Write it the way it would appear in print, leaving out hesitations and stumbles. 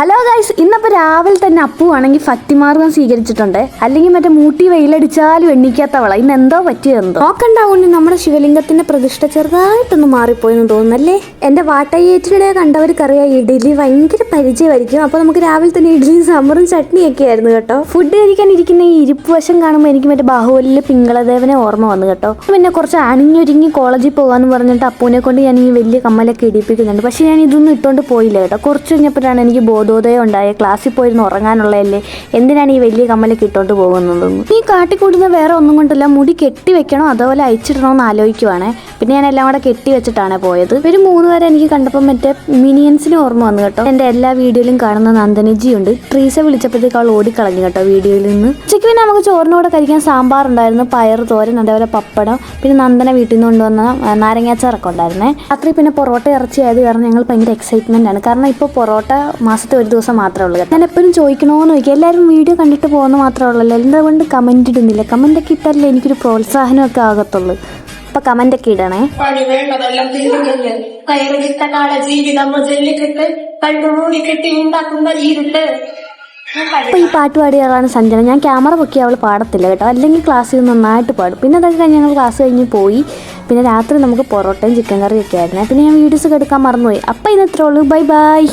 Hello guys, ഇന്നപ്പോൾ രാവിലെ തന്നെ അപ്പു ആണെങ്കിൽ ഭക്തിമാർഗം സ്വീകരിച്ചിട്ടുണ്ട്. അല്ലെങ്കിൽ മറ്റേ മൂട്ടി വെയിലടിച്ചാലും എണ്ണിക്കാത്തവള. ഇന്ന് എന്തോ പറ്റിയെന്തോ നോക്കണ്ടാവുന്നു. നമ്മുടെ ശിവലിംഗത്തിന്റെ പ്രതിഷ്ഠ ചെറുതായിട്ടൊന്ന് മാറിപ്പോയെന്ന് തോന്നുന്നല്ലേ. എന്റെ വാട്ടയ്യേറ്റിനിടെ കണ്ടവർക്കറിയാം ഇഡലി ഭയങ്കര പരിചയമായിരിക്കും. അപ്പോൾ നമുക്ക് രാവിലെ തന്നെ ഇഡലിയും സാമ്പാറും ചട്നിയൊക്കെ ആയിരുന്നു കേട്ടോ. ഫുഡ് കഴിക്കാനിരിക്കുന്ന ഈ ഇരിപ്പ് വശം കാണുമ്പോൾ എനിക്ക് മറ്റേ ബാഹുബലിയിലെ പിങ്കളദേവനെ ഓർമ്മ വന്നു കേട്ടോ. പിന്നെ കുറച്ച് അണിഞ്ഞൊരുങ്ങി കോളേജിൽ പോകാന്ന് പറഞ്ഞിട്ട് അപ്പൂനെ കൊണ്ട് ഞാൻ ഈ വലിയ കമ്മലൊക്കെ ഇടിപ്പിക്കുന്നുണ്ട്. പക്ഷെ ഞാൻ ഇതൊന്നും ഇട്ടുകൊണ്ട് പോയില്ല കേട്ടോ. കുറച്ച് കഴിഞ്ഞപ്പോഴാണ് എനിക്ക് ബോധോദയം ഉണ്ടായ. ക്ലാസ്സിൽ പോയിരുന്ന് ഉറങ്ങാനുള്ളതല്ലേ, എന്തിനാണ് ഈ വലിയ കമ്മലൊക്കെ ഇട്ടോണ്ട് പോകുന്നതെന്ന്. ഈ കാട്ടിക്കൂടുന്ന വേറെ ഒന്നും കൊണ്ടല്ല, മുടി കെട്ടി വെക്കണോ അതുപോലെ അയച്ചിടണോന്ന് ആലോചിക്കുവാണ്. പിന്നെ ഞാൻ എല്ലാം കൂടെ കെട്ടി വെച്ചിട്ടാണ് പോയത്. ഒരു 3 പേരെ എനിക്ക് കണ്ടപ്പോൾ മറ്റേ മിനിയൻസിന് ഓർമ്മ വന്നു കേട്ടോ. എൻ്റെ എല്ലാ വീഡിയോയിലും കാണുന്ന നന്ദനജിയുണ്ട്. ട്രീസ വിളിച്ചപ്പോഴത്തേക്ക് അവൾ ഓടിക്കളഞ്ഞു കേട്ടോ വീഡിയോയിൽ നിന്ന്. ഉച്ചയ്ക്ക് പിന്നെ നമുക്ക് ചോറിനോടെ കഴിക്കാൻ സാമ്പാർ ഉണ്ടായിരുന്നു, പയർ തോരൻ, അതേപോലെ പപ്പടം, പിന്നെ നന്ദന വീട്ടിൽ നിന്ന് കൊണ്ടുവന്ന നാരങ്ങാച്ചാറൊക്കെ ഉണ്ടായിരുന്നേ. രാത്രി പിന്നെ പൊറോട്ട ഇറച്ചി ആയത് കാരണം ഞങ്ങൾ ഭയങ്കര എക്സൈറ്റ്മെന്റ് ആണ്. കാരണം ഇപ്പോൾ പൊറോട്ട മാസത്തെ ഒരു ദിവസം മാത്രമേ ഉള്ളൂ. ഞാൻ എപ്പോഴും ചോദിക്കണോന്ന് ചോദിക്കും, എല്ലാവരും വീഡിയോ കണ്ടിട്ട് പോകുന്ന മാത്രമേ ഉള്ളല്ലോ, എന്തുകൊണ്ട് കമന്റ് ഇടുന്നില്ല? കമന്റ് ഒക്കെ ഇട്ടാലേ എനിക്കൊരു പ്രോത്സാഹനമൊക്കെ ആകത്തുള്ളൂ. അപ്പൊ കമന്റ് ഒക്കെ ഇടണേ. അപ്പൊ ഈ പാട്ട് പാടിയാളാണ് സഞ്ജന. ഞാൻ ക്യാമറ പൊക്കി അവൾ പാടത്തില്ല കേട്ടോ, അല്ലെങ്കിൽ ക്ലാസ്സിൽ നന്നായിട്ട് പാടും. പിന്നെ അതൊക്കെ കഴിഞ്ഞ് ഞങ്ങൾ ക്ലാസ് കഴിഞ്ഞ് പോയി. പിന്നെ രാത്രി നമുക്ക് പൊറോട്ടയും ചിക്കൻ കറിയൊക്കെ ആയിരുന്നു. പിന്നെ ഞാൻ വീഡിയോസ് ഒക്കെ എടുക്കാൻ മറന്നുപോയി. അപ്പം ഇന്നത്രേ ഉള്ളൂ. Bye bye.